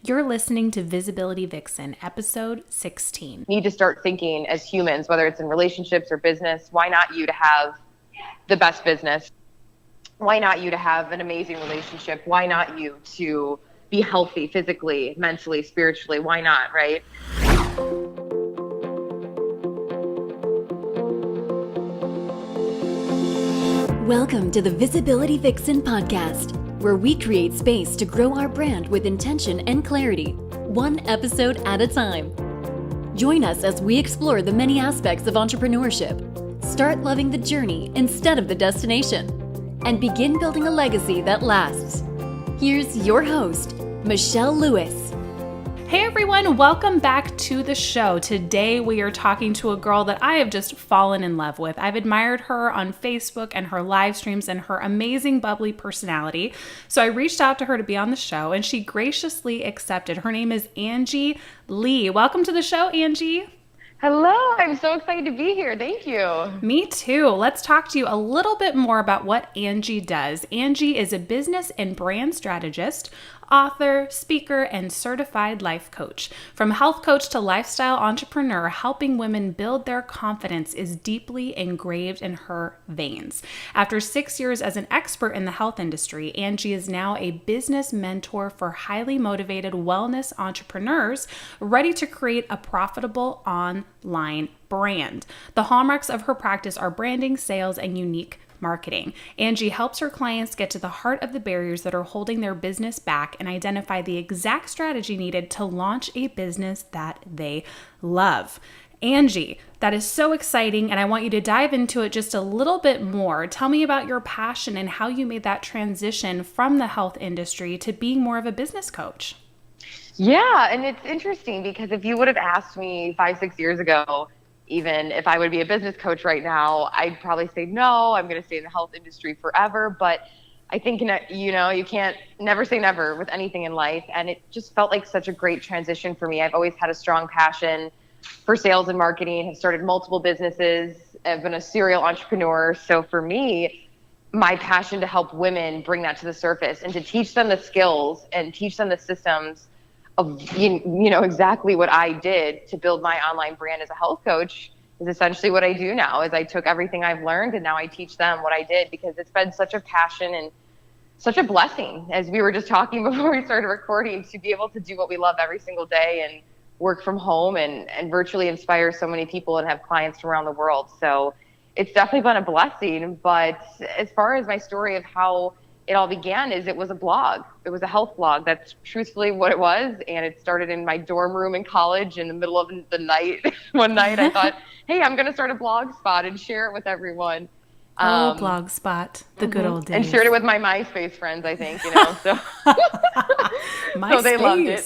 You're listening to Visibility Vixen, episode 16. Need to start thinking as humans, whether it's in relationships or business, why not you to have the best business? Why not you to have an amazing relationship? Why not you to be healthy physically, mentally, spiritually? Why not, right? Welcome to the Visibility Vixen podcast, where we create space to grow our brand with intention and clarity, one episode at a time. Join us as we explore the many aspects of entrepreneurship, start loving the journey instead of the destination, and begin building a legacy that lasts. Here's your host, Michelle Lewis. Hey everyone, welcome back to the show. Today we are talking to a girl that I have just fallen in love with. I've admired her on Facebook and her live streams and her amazing bubbly personality. So I reached out to her to be on the show and she graciously accepted. Her name is Angie Lee. Welcome to the show, Angie. Hello, I'm so excited to be here. Thank you. Me too. Let's talk to you a little bit more about what Angie does. Angie is a business and brand strategist, author, speaker, and certified life coach. From health coach to lifestyle entrepreneur, helping women build their confidence is deeply engraved in her veins. After 6 years as an expert in the health industry, Angie is now a business mentor for highly motivated wellness entrepreneurs ready to create a profitable online brand. The hallmarks of her practice are branding, sales, and unique marketing. Angie helps her clients get to the heart of the barriers that are holding their business back and identify the exact strategy needed to launch a business that they love. Angie, that is so exciting, and I want you to dive into it just a little bit more. Tell me about your passion and how you made that transition from the health industry to being more of a business coach. Yeah, and it's interesting because if you would have asked me 5-6 years ago, even if I would be a business coach right now, I'd probably say, no, I'm going to stay in the health industry forever. But I think, you can't never say never with anything in life. And it just felt like such a great transition for me. I've always had a strong passion for sales and marketing, have started multiple businesses, I've been a serial entrepreneur. So for me, my passion to help women bring that to the surface and to teach them the skills and teach them the systems of exactly what I did to build my online brand as a health coach is essentially what I do now. Is I took everything I've learned and now I teach them what I did, because it's been such a passion and such a blessing, as we were just talking before we started recording, to be able to do what we love every single day and work from home and virtually inspire so many people and have clients from around the world. So it's definitely been a blessing. But as far as my story of how it all began, is it was a blog. It was a health blog. That's truthfully what it was. And it started in my dorm room in college in the middle of the night. One night I thought, hey, I'm going to start a blog spot and share it with everyone. Blog spot, the good old days. And shared it with my MySpace friends, I think, so. MySpace. So they loved it.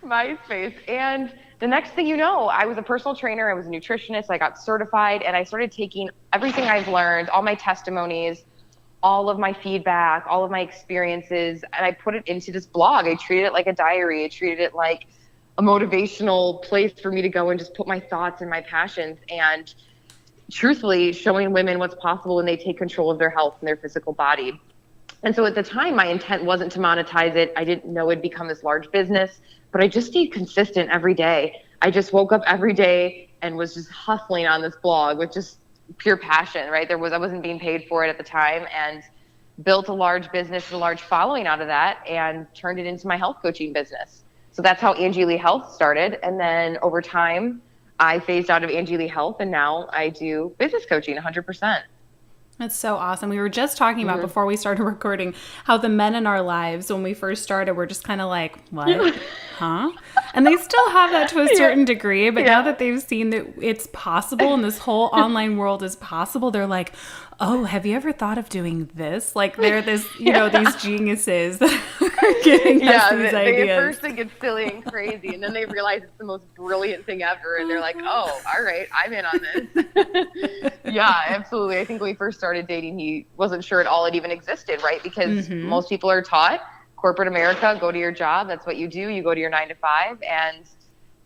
MySpace. And the next thing you know, I was a personal trainer. I was a nutritionist. I got certified and I started taking everything I've learned, all my testimonies, all of my feedback, all of my experiences, and I put it into this blog. I treated it like a diary. I treated it like a motivational place for me to go and just put my thoughts and my passions, and truthfully showing women what's possible when they take control of their health and their physical body. And so at the time, my intent wasn't to monetize it. I didn't know it'd become this large business, but I just stayed consistent every day. I just woke up every day and was just hustling on this blog with just pure passion, right? I wasn't being paid for it at the time, and built a large business and a large following out of that and turned it into my health coaching business. So that's how Angie Lee Health started. And then over time, I phased out of Angie Lee Health and now I do business coaching 100%. That's so awesome. We were just talking about before we started recording how the men in our lives, when we first started, were just kind of like, what? Huh? And they still have that to a certain degree. But now that they've seen that it's possible and this whole online world is possible, they're like, oh, have you ever thought of doing this? Like they're this, these geniuses that are giving us these ideas. They at first think it's silly and crazy, and then they realize it's the most brilliant thing ever, and they're like, oh, all right, I'm in on this. Yeah, absolutely. I think when we first started dating, he wasn't sure at all it even existed, right? Because most people are taught, corporate America, go to your job. That's what you do. You go to your 9 to 5. And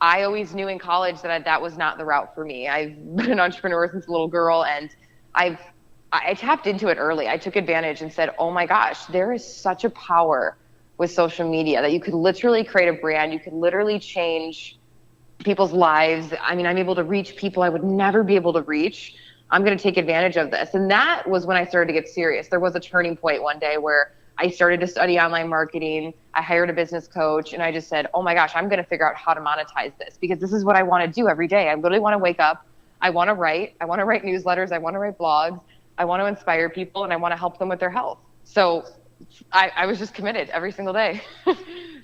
I always knew in college that that was not the route for me. I've been an entrepreneur since a little girl, and I tapped into it early. I took advantage and said, oh my gosh, there is such a power with social media, that you could literally create a brand. You could literally change people's lives. I mean, I'm able to reach people I would never be able to reach. I'm going to take advantage of this. And that was when I started to get serious. There was a turning point one day where I started to study online marketing. I hired a business coach, and I just said, oh my gosh, I'm going to figure out how to monetize this, because this is what I want to do every day. I literally want to wake up. I want to write newsletters. I want to write blogs. I want to inspire people, and I want to help them with their health. So I was just committed every single day.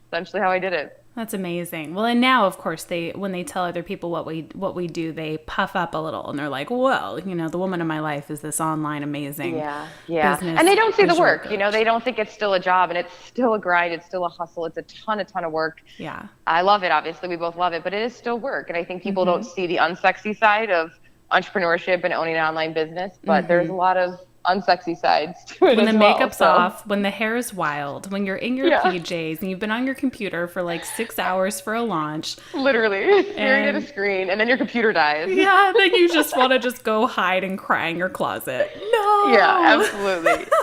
Essentially how I did it. That's amazing. Well, and now, of course, when they tell other people what we do, they puff up a little, and they're like, well, the woman in my life is this online amazing business. And they don't see the work. Coach. They don't think it's still a job, and it's still a grind. It's still a hustle. It's a ton of work. Yeah. I love it. Obviously, we both love it, but it is still work. And I think people don't see the unsexy side of entrepreneurship and owning an online business, but there's a lot of unsexy sides to it. When the makeup's off, when the hair is wild, when you're in your PJs and you've been on your computer for like 6 hours for a launch. Literally staring at a screen, and then your computer dies. Yeah, then you just want to just go hide and cry in your closet. No. Yeah,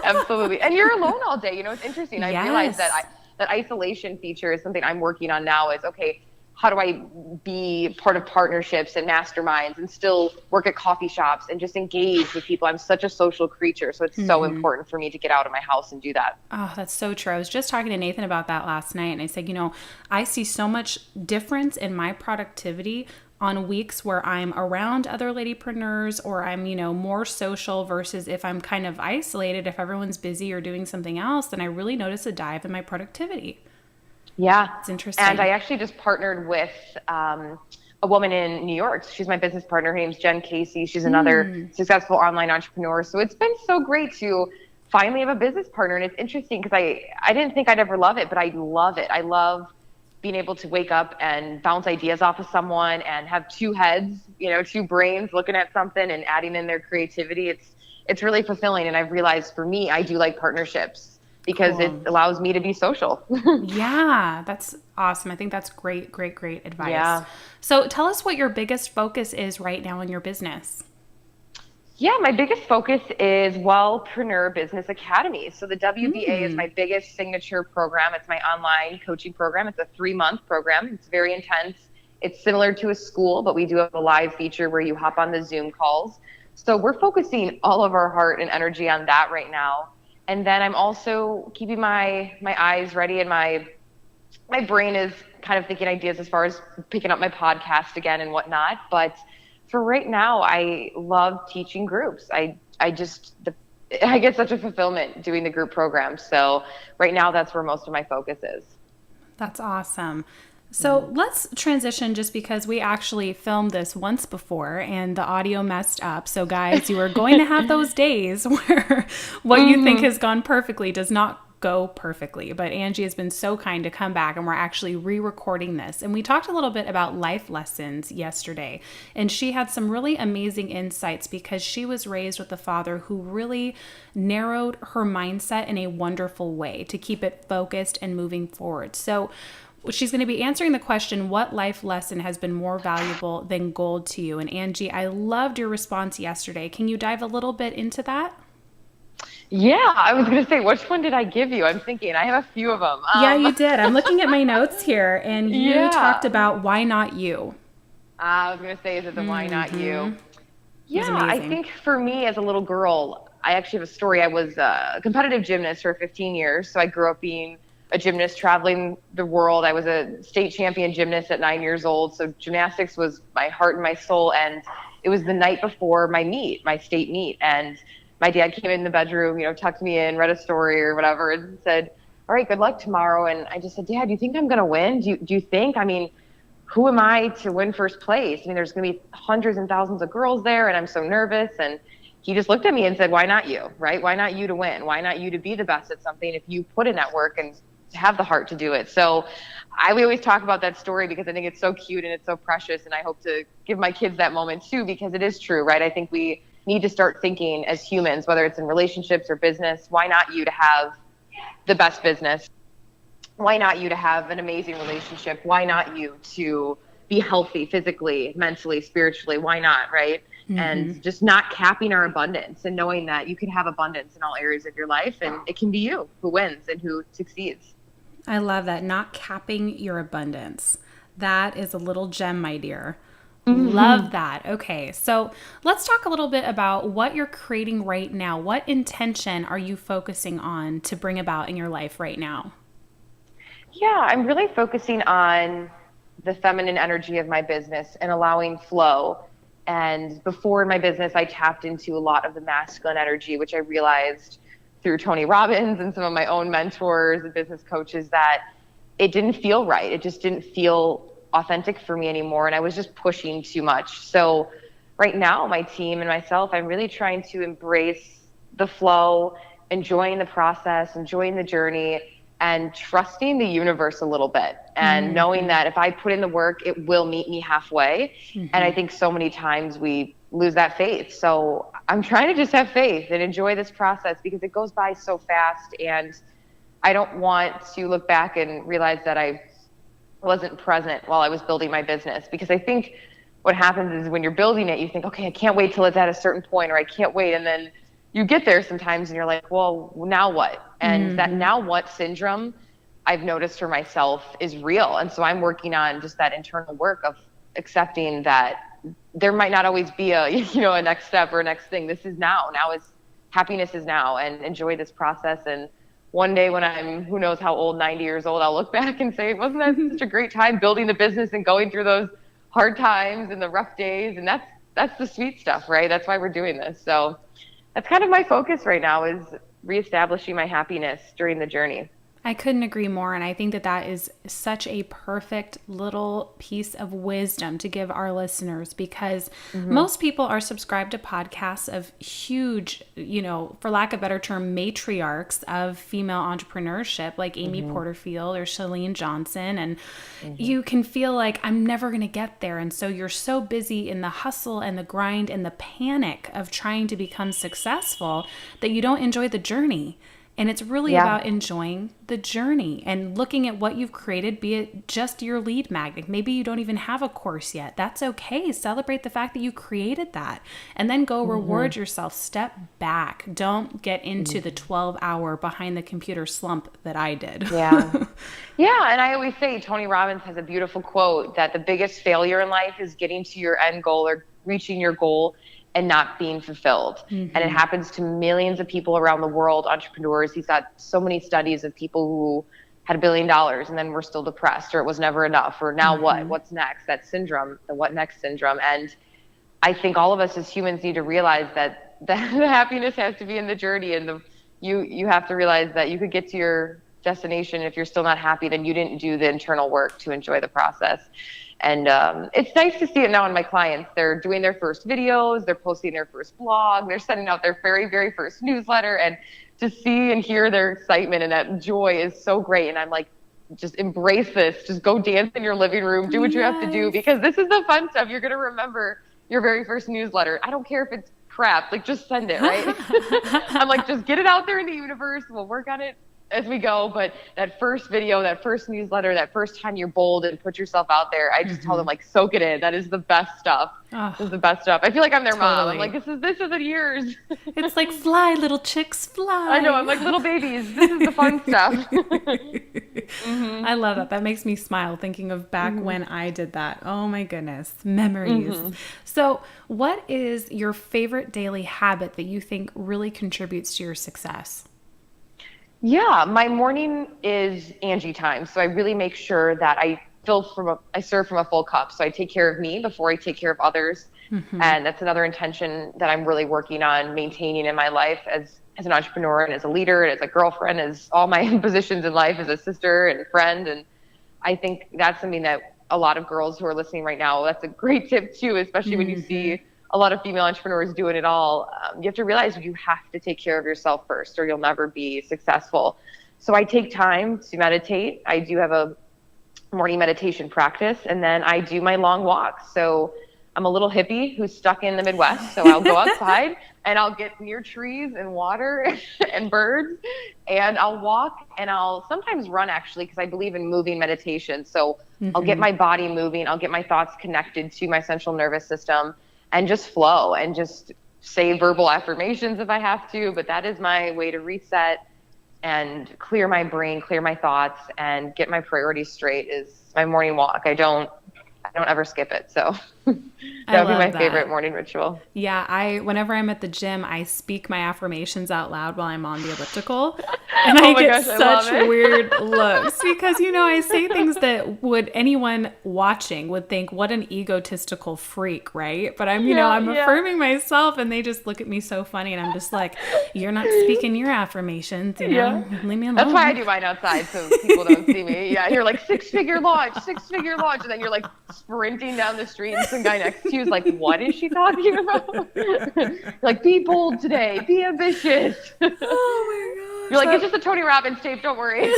absolutely. And you're alone all day. It's interesting. I realized that that isolation feature is something I'm working on now. Is okay, how do I be part of partnerships and masterminds and still work at coffee shops and just engage with people? I'm such a social creature, so it's so important for me to get out of my house and do that. Oh, that's so true. I was just talking to Nathan about that last night, and I said, I see so much difference in my productivity on weeks where I'm around other ladypreneurs, or I'm, more social, versus if I'm kind of isolated, if everyone's busy or doing something else, then I really notice a dive in my productivity. Yeah. It's interesting. And I actually just partnered with a woman in New York. She's my business partner. Her name's Jen Casey. She's another successful online entrepreneur. So it's been so great to finally have a business partner. And it's interesting because I didn't think I'd ever love it, but I love it. I love being able to wake up and bounce ideas off of someone and have two heads, two brains looking at something and adding in their creativity. It's really fulfilling. And I've realized for me, I do like partnerships, because it allows me to be social. Yeah, that's awesome. I think that's great advice. Yeah. So tell us what your biggest focus is right now in your business. Yeah, my biggest focus is Wellpreneur Business Academy. So the WBA is my biggest signature program. It's my online coaching program. It's a 3-month program. It's very intense. It's similar to a school, but we do have a live feature where you hop on the Zoom calls. So we're focusing all of our heart and energy on that right now. And then I'm also keeping my eyes ready, and my brain is kind of thinking ideas as far as picking up my podcast again and whatnot. But for right now, I love teaching groups. I get such a fulfillment doing the group programs. So right now, that's where most of my focus is. That's awesome. So let's transition, just because we actually filmed this once before and the audio messed up. So guys, you are going to have those days where what you think has gone perfectly does not go perfectly. But Angie has been so kind to come back, and we're actually re-recording this. And we talked a little bit about life lessons yesterday, and she had some really amazing insights because she was raised with a father who really narrowed her mindset in a wonderful way to keep it focused and moving forward. So she's going to be answering the question, what life lesson has been more valuable than gold to you? And Angie, I loved your response yesterday. Can you dive a little bit into that? Yeah, I was going to say, which one did I give you? I'm thinking I have a few of them. Yeah, you did. I'm looking at my notes here, and you talked about why not you? I was going to say, is it the why not you? Yeah, I think for me as a little girl, I actually have a story. I was a competitive gymnast for 15 years. So I grew up being a gymnast, traveling the world. I was a state champion gymnast at 9 years old. So gymnastics was my heart and my soul. And it was the night before my state meet. And my dad came in the bedroom, tucked me in, read a story or whatever, and said, all right, good luck tomorrow. And I just said, Dad, do you think I'm going to win? Do you think? I mean, who am I to win first place? I mean, there's going to be hundreds and thousands of girls there, and I'm so nervous. And he just looked at me and said, why not you, right? Why not you to win? Why not you to be the best at something if you put in that work and have the heart to do it? So we always talk about that story because I think it's so cute and it's so precious. And I hope to give my kids that moment too, because it is true, right? I think we need to start thinking as humans, whether it's in relationships or business, why not you to have the best business? Why not you to have an amazing relationship? Why not you to be healthy physically, mentally, spiritually? Why not, right? Mm-hmm. And just not capping our abundance and knowing that you can have abundance in all areas of your life, and it can be you who wins and who succeeds. I love that. Not capping your abundance. That is a little gem, my dear. Love that. Okay, so let's talk a little bit about what you're creating right now. What intention are you focusing on to bring about in your life right now? Yeah, I'm really focusing on the feminine energy of my business and allowing flow. And before in my business, I tapped into a lot of the masculine energy, which I realized through Tony Robbins and some of my own mentors and business coaches that it didn't feel right. It just didn't feel authentic for me anymore. And I was just pushing too much. So right now, my team and myself, I'm really trying to embrace the flow, enjoying the process, enjoying the journey, and trusting the universe a little bit, and knowing that if I put in the work, it will meet me halfway. And I think so many times we lose that faith. So I'm trying to just have faith and enjoy this process because it goes by so fast. And I don't want to look back and realize that I wasn't present while I was building my business, because I think what happens is when you're building it, you think, okay, I can't wait till it's at a certain point, or I can't wait. And then you get there sometimes and you're like, well, now what? And that now what syndrome I've noticed for myself is real. And so I'm working on just that internal work of accepting that there might not always be a, a next step or a next thing. This is now. Now is happiness is now, and enjoy this process. And one day when I'm, who knows how old, 90 years old, I'll look back and say, wasn't that such a great time building the business and going through those hard times and the rough days? And that's the sweet stuff, right? That's why we're doing this. So that's kind of my focus right now, is reestablishing my happiness during the journey. I couldn't agree more. And I think that that is such a perfect little piece of wisdom to give our listeners, because most people are subscribed to podcasts of huge, for lack of a better term, matriarchs of female entrepreneurship, like Amy Porterfield or Chalene Johnson. And you can feel like, I'm never going to get there. And so you're so busy in the hustle and the grind and the panic of trying to become successful that you don't enjoy the journey. And it's really about enjoying the journey and looking at what you've created, be it just your lead magnet. Maybe you don't even have a course yet. That's okay. Celebrate the fact that you created that, and then go reward yourself. Step back. Don't get into the 12-hour behind the computer slump that I did. Yeah. And I always say, Tony Robbins has a beautiful quote that the biggest failure in life is getting to your end goal or reaching your goal and not being fulfilled. And it happens to millions of people around the world, entrepreneurs. He's got so many studies of people who had $1 billion and then were still depressed, or it was never enough, or now what? What's next? That syndrome, the what next syndrome. And I think all of us as humans need to realize that the happiness has to be in the journey, and you have to realize that you could get to your destination. If you're still not happy, then you didn't do the internal work to enjoy the process. And it's nice to see it now in my clients. They're doing their first videos, they're posting their first blog, they're sending out their very, very first newsletter, and to see and hear their excitement and that joy is so great. And I'm like, just embrace this. Just go dance in your living room, do what you have to do, because this is the fun stuff. You're going to remember your very first newsletter. I don't care if it's crap, like just send it, right? I'm like, just get it out there in the universe. We'll work on it as we go. But that first video, that first newsletter, that first time you're bold and put yourself out there, I just tell them, like, soak it in. That is the best stuff. This is the best stuff. I feel like I'm their mom. I'm like, this is the years. It's like, fly, little chicks, fly. I know. I'm like, little babies. This is the fun stuff. I love that. That makes me smile thinking of back when I did that. Oh my goodness. Memories. So what is your favorite daily habit that you think really contributes to your success? Yeah, my morning is Angie time. So I really make sure that I serve from a full cup. So I take care of me before I take care of others. And that's another intention that I'm really working on maintaining in my life as an entrepreneur and as a leader and as a girlfriend, as all my positions in life, as a sister and friend. And I think that's something that a lot of girls who are listening right now, that's a great tip too, especially when you see a lot of female entrepreneurs doing it all. You have to realize you have to take care of yourself first, or you'll never be successful. So I take time to meditate. I do have a morning meditation practice, and then I do my long walks. So I'm a little hippie who's stuck in the Midwest. So I'll go outside and I'll get near trees and water and birds, and I'll walk, and I'll sometimes run, actually, because I believe in moving meditation. So I'll get my body moving. I'll get my thoughts connected to my central nervous system, and just flow and just say verbal affirmations if I have to. But that is my way to reset and clear my brain, clear my thoughts, and get my priorities straight is my morning walk. I don't ever skip it. So that would be my favorite morning ritual. Yeah, whenever I'm at the gym, I speak my affirmations out loud while I'm on the elliptical. And such weird looks because, I say things that anyone watching would think, what an egotistical freak, right? But I'm affirming myself, and they just look at me so funny, and I'm just like, you're not speaking your affirmations, leave me alone. That's why I do mine outside so people don't see me. Yeah, you're like six-figure launch, and then you're like sprinting down the street, and some guy next to you is like, what is she talking about? Like, be bold today, be ambitious. Oh my gosh. You're like, it's just a Tony Robbins tape, don't worry.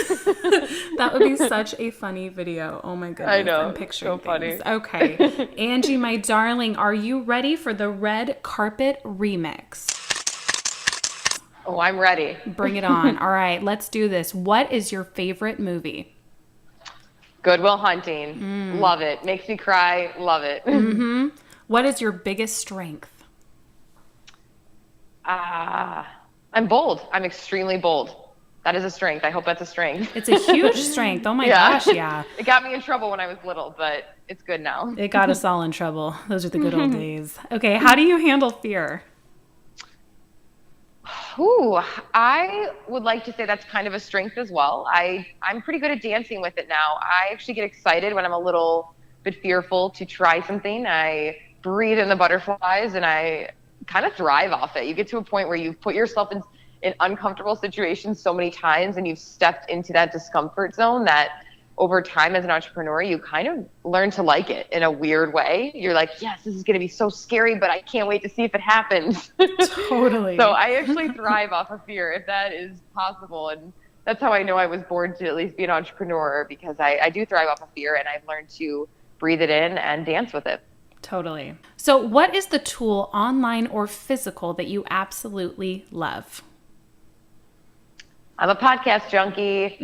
That would be such a funny video. Oh my goodness. I know. I'm picturing so funny. Things. Okay. Angie, my darling, are you ready for the red carpet remix? Oh, I'm ready. Bring it on. All right, let's do this. What is your favorite movie? Good Will Hunting. Love it. Makes me cry. Love it. Mm-hmm. What is your biggest strength? I'm bold. I'm extremely bold. That is a strength. I hope that's a strength. It's a huge strength. Oh my gosh, yeah. It got me in trouble when I was little, but it's good now. It got us all in trouble. Those are the good old days. Okay, how do you handle fear? Ooh, I would like to say that's kind of a strength as well. I'm pretty good at dancing with it now. I actually get excited when I'm a little bit fearful to try something. I breathe in the butterflies, and I kind of thrive off it. You get to a point where you've put yourself in uncomfortable situations so many times, and you've stepped into that discomfort zone that over time as an entrepreneur, you kind of learn to like it in a weird way. You're like, yes, this is going to be so scary, but I can't wait to see if it happens. Totally. So I actually thrive off of fear, if that is possible. And that's how I know I was born to at least be an entrepreneur, because I do thrive off of fear, and I've learned to breathe it in and dance with it. Totally. So what is the tool, online or physical, that you absolutely love? I'm a podcast junkie.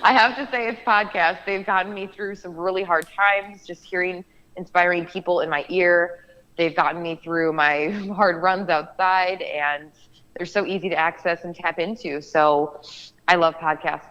I have to say it's podcasts. They've gotten me through some really hard times, just hearing inspiring people in my ear. They've gotten me through my hard runs outside, and they're so easy to access and tap into. So I love podcasts.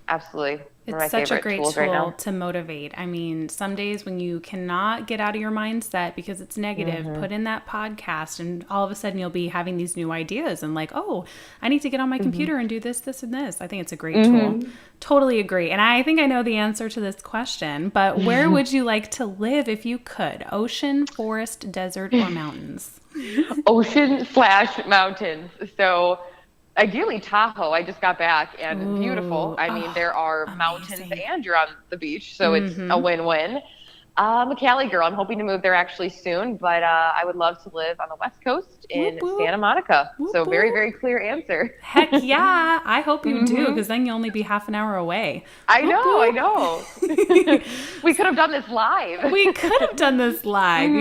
Absolutely. It's such a great tool to motivate. I mean, some days when you cannot get out of your mindset because it's negative, put in that podcast, and all of a sudden you'll be having these new ideas and like, oh, I need to get on my computer and do this, this, and this. I think it's a great tool. Totally agree. And I think I know the answer to this question, but where would you like to live if you could? Ocean, forest, desert, or mountains? Ocean/mountains. So ideally Tahoe. I just got back, and beautiful. I mean, there are mountains and you're on the beach, so it's a win-win. I'm a Cali girl. I'm hoping to move there actually soon, but I would love to live on the West Coast in Santa Monica. So very, very clear answer. Heck yeah. I hope you do, because then you'll only be half an hour away. I know. We could have done this live. We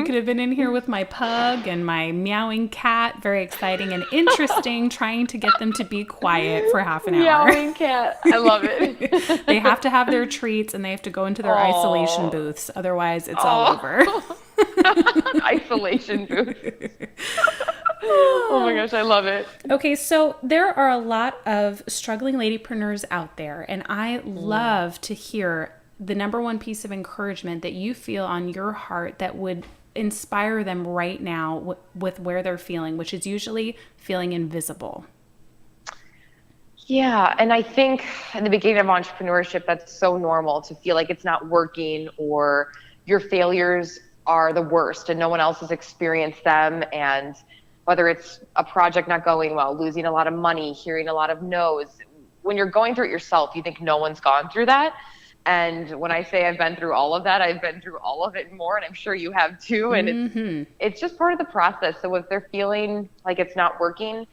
could have been in here with my pug and my meowing cat. Very exciting and interesting, trying to get them to be quiet for half an hour. Meowing cat. I love it. They have to have their treats, and they have to go into their isolation booths. Otherwise, it's all over. Isolation booth. Oh my gosh, I love it. Okay, so there are a lot of struggling ladypreneurs out there, and I love to hear the number one piece of encouragement that you feel on your heart that would inspire them right now with where they're feeling, which is usually feeling invisible. Yeah, and I think in the beginning of entrepreneurship, that's so normal to feel like it's not working, or your failures are the worst and no one else has experienced them. And whether it's a project not going well, losing a lot of money, hearing a lot of no's, when you're going through it yourself, you think no one's gone through that. And when I say I've been through all of that, I've been through all of it and more, and I'm sure you have too. And it's just part of the process. So if they're feeling like it's not working,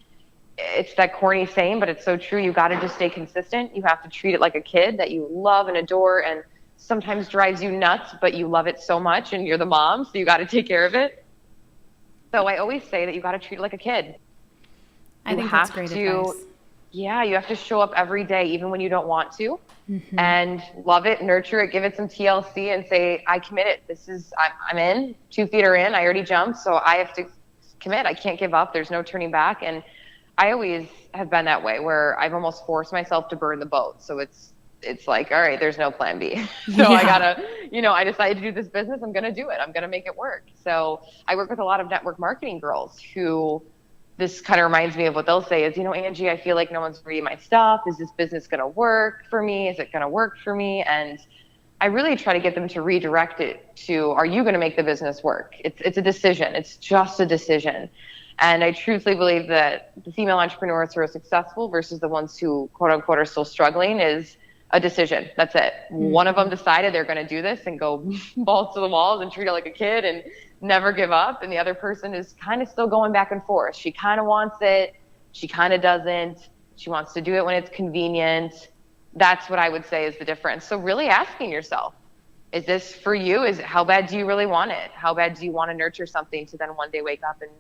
it's that corny saying, but it's so true. You got to just stay consistent. You have to treat it like a kid that you love and adore, and sometimes drives you nuts, but you love it so much, and you're the mom, so you got to take care of it. So I always say that you got to treat it like a kid. I think that's great advice. Yeah, you have to show up every day, even when you don't want to, and love it, nurture it, give it some TLC, and say, I committed. I'm in. 2 feet are in. I already jumped, so I have to commit. I can't give up. There's no turning back. And I always have been that way where I've almost forced myself to burn the boat. So it's like, all right, there's no plan B. So I gotta, I decided to do this business. I'm going to do it. I'm going to make it work. So I work with a lot of network marketing girls who, this kind of reminds me of what they'll say is, Angie, I feel like no one's reading my stuff. Is this business going to work for me? Is it going to work for me? And I really try to get them to redirect it to, are you going to make the business work? It's a decision. It's just a decision. And I truthfully believe that the female entrepreneurs who are successful versus the ones who, quote unquote, are still struggling is a decision. That's it. One of them decided they're going to do this and go balls to the walls and treat it like a kid and never give up. And the other person is kind of still going back and forth. She kind of wants it. She kind of doesn't. She wants to do it when it's convenient. That's what I would say is the difference. So really asking yourself, is this for you? How bad do you really want it? How bad do you want to nurture something to then one day wake up and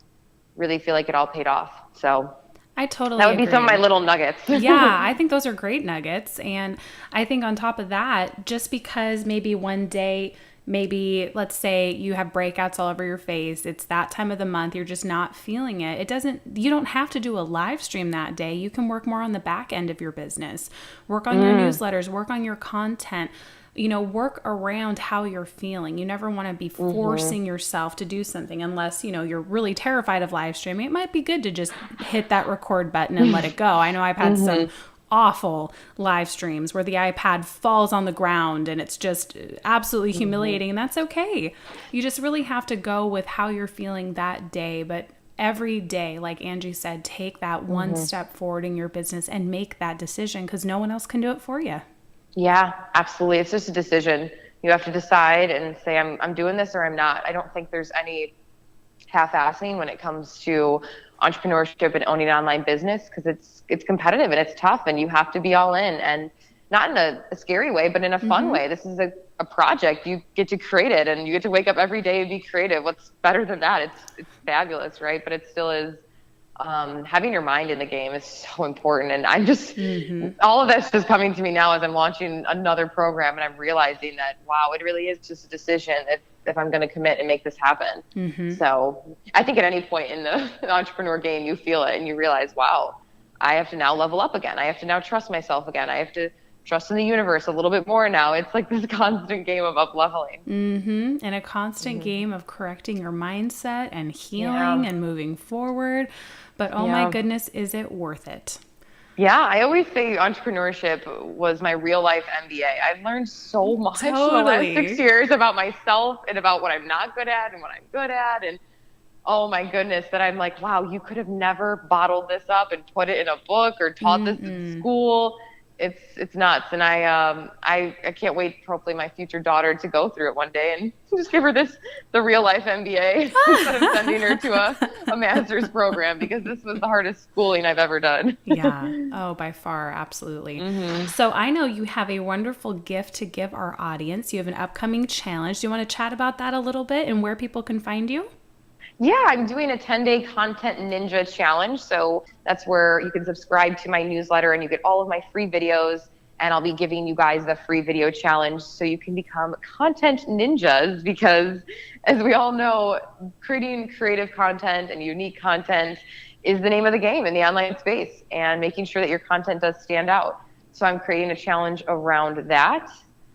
really feel like it all paid off? So I totally that would be agree. some of my little nuggets. Yeah, I think those are great nuggets. And I think on top of that, just because maybe one day, maybe let's say you have breakouts all over your face, it's that time of the month, you're just not feeling it. You don't have to do a live stream that day. You can work more on the back end of your business, work on your newsletters, work on your content, work around how you're feeling. You never want to be forcing yourself to do something unless, you're really terrified of live streaming. It might be good to just hit that record button and let it go. I know I've had some awful live streams where the iPad falls on the ground and it's just absolutely humiliating, and that's okay. You just really have to go with how you're feeling that day. But every day, like Angie said, take that one step forward in your business and make that decision, because no one else can do it for you. Yeah, absolutely. It's just a decision. You have to decide and say, I'm doing this or I'm not. I don't think there's any half-assing when it comes to entrepreneurship and owning an online business, because it's competitive and it's tough and you have to be all in, and not in a scary way, but in a fun way. This is a project. You get to create it and you get to wake up every day and be creative. What's better than that? It's fabulous, right? But it still is. Having your mind in the game is so important. And I'm just, all of that's just coming to me now as I'm launching another program, and I'm realizing that, wow, it really is just a decision if I'm going to commit and make this happen. So I think at any point in the entrepreneur game, you feel it and you realize, wow, I have to now level up again. I have to now trust myself again. I have to trust in the universe a little bit more now. It's like this constant game of up leveling. And a constant game of correcting your mindset and healing and moving forward. But oh my goodness, is it worth it? Yeah, I always say entrepreneurship was my real life MBA. I've learned so much in the last 6 years about myself and about what I'm not good at and what I'm good at. And oh my goodness, that I'm like, wow, you could have never bottled this up and put it in a book or taught this in school. It's nuts. And I can't wait for hopefully my future daughter to go through it one day and just give her the real life MBA instead of sending her to a master's program, because this was the hardest schooling I've ever done. Yeah. Oh, by far. Absolutely. So I know you have a wonderful gift to give our audience. You have an upcoming challenge. Do you want to chat about that a little bit and where people can find you? Yeah, I'm doing a 10-day content ninja challenge. So that's where you can subscribe to my newsletter and you get all of my free videos. And I'll be giving you guys the free video challenge so you can become content ninjas, because as we all know, creating creative content and unique content is the name of the game in the online space, and making sure that your content does stand out. So I'm creating a challenge around that.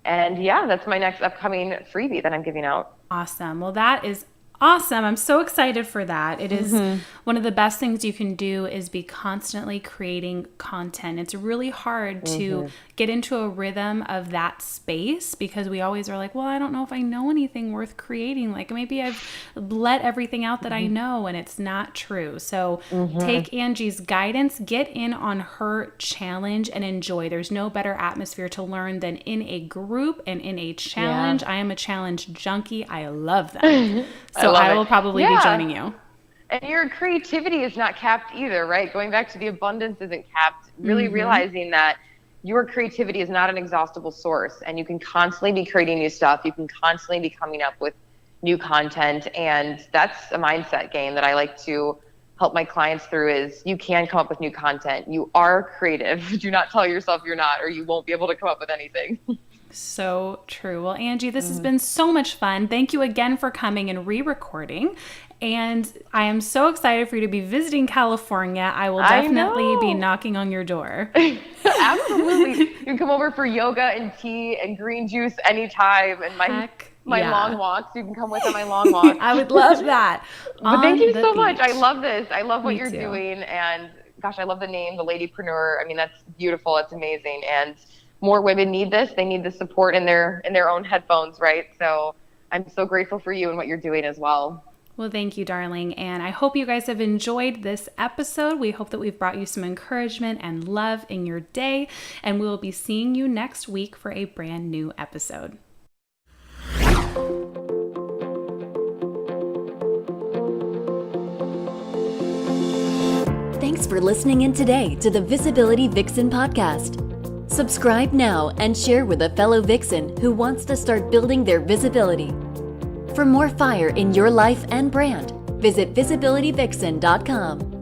And yeah, that's my next upcoming freebie that I'm giving out. Awesome. Well, that is awesome. I'm so excited for that. It is one of the best things you can do is be constantly creating content. It's really hard to get into a rhythm of that space, because we always are like, well, I don't know if I know anything worth creating. Like maybe I've let everything out that I know, and it's not true. So take Angie's guidance, get in on her challenge and enjoy. There's no better atmosphere to learn than in a group and in a challenge. I am a challenge junkie. I love them. So I will probably be joining you. And your creativity is not capped either, right? Going back to the abundance isn't capped, really realizing that your creativity is not an exhaustible source, and you can constantly be creating new stuff. You can constantly be coming up with new content. And that's a mindset game that I like to help my clients through, is you can come up with new content. You are creative. Do not tell yourself you're not, or you won't be able to come up with anything. So true. Well, Angie, this has been so much fun. Thank you again for coming and re-recording. And I am so excited for you to be visiting California. I will definitely be knocking on your door. Absolutely. You can come over for yoga and tea and green juice anytime. And my long walks. You can come with on my long walks. I would love that. But thank you so much. I love this. I love what you're doing. And gosh, I love the name, the Ladypreneur. I mean, that's beautiful. It's amazing. And more women need this. They need the support in their own headphones, right? So I'm so grateful for you and what you're doing as well. Well, thank you, darling. And I hope you guys have enjoyed this episode. We hope that we've brought you some encouragement and love in your day. And we will be seeing you next week for a brand new episode. Thanks for listening in today to the Visibility Vixen podcast. Subscribe now and share with a fellow Vixen who wants to start building their visibility. For more fire in your life and brand, visit visibilityvixen.com.